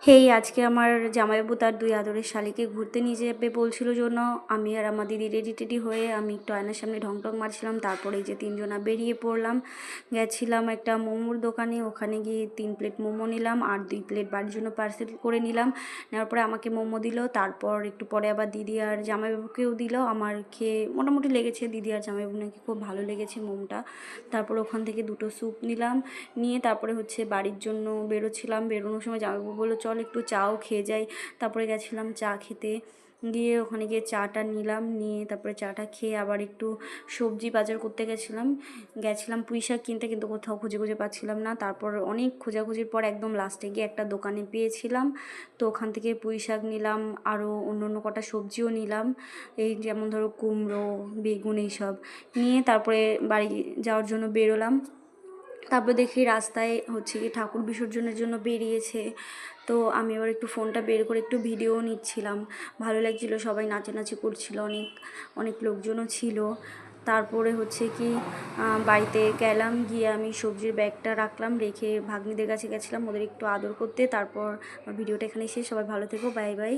হেই, আজকে আমার জামাইবাবু তার দুই আদরের শালিকে ঘুরতে নিয়ে যাবে বলছিল জন্য আমি আর আমার দিদি রেডি টেডি হয়ে আমি একটু আয়নার সামনে ঢং টং মারছিলাম। তারপরে এই যে তিনজনা বেরিয়ে পড়লাম, গেছিলাম একটা মোমোর দোকানে। ওখানে গিয়ে 3 প্লেট মোমো নিলাম আর 2 প্লেট বাড়ির জন্য পার্সেল করে নিলাম। নেওয়ার পরে আমাকে মোমো দিল, তারপর একটু পরে আবার দিদি আর জামাইবাবুকেও দিল। আমার খেয়ে মোটামুটি লেগেছে, দিদি আর জামাইবাবু নাকি খুব ভালো লেগেছে মোমোটা। তারপর ওখান থেকে 2টো স্যুপ নিলাম, নিয়ে তারপরে বাড়ির জন্য বেরোচ্ছিলাম। বেরোনোর সময় জামাইবাবু বললো চল একটু চাও খেয়ে যাই। তারপরে গেছিলাম চা খেতে, গিয়ে ওখানে গিয়ে চাটা নিলাম, নিয়ে তারপরে চাটা খেয়ে আবার একটু সবজি বাজার করতে গেছিলাম পুঁই শাক কিনতে, কিন্তু কোথাও খুঁজে খুঁজে পাচ্ছিলাম না। তারপর অনেক খোঁজাখুঁজির পর একদম লাস্টে গিয়ে একটা দোকানে পেয়েছিলাম, তো ওখান থেকে পুঁই শাক নিলাম, আরও অন্য অন্য কটা সবজিও নিলাম, এই যেমন ধরো কুমড়ো, বেগুন, এইসব নিয়ে তারপরে বাড়ি যাওয়ার জন্য বেরোলাম। তারপর দেখি রাস্তায় কি ঠাকুর বিসর্জনের জন্য বেরিয়েছে। তো আমি আবার একটু ফোনটা বের করে একটু ভিডিও নিচ্ছিলাম, ভালো লাগছিলো, সবাই নাচানাচি করছিল, অনেক অনেক লোকজনও ছিল। তারপরে বাড়িতে গেলাম, গিয়ে আমি সবজির ব্যাগটা রাখলাম, রেখে ভাগ্নিদের কাছে গেছিলাম ওদের একটু আদর করতে। তারপর আমার ভিডিওটা এখানেই শেষ। সবাই ভালো থেকো, বাই বাই।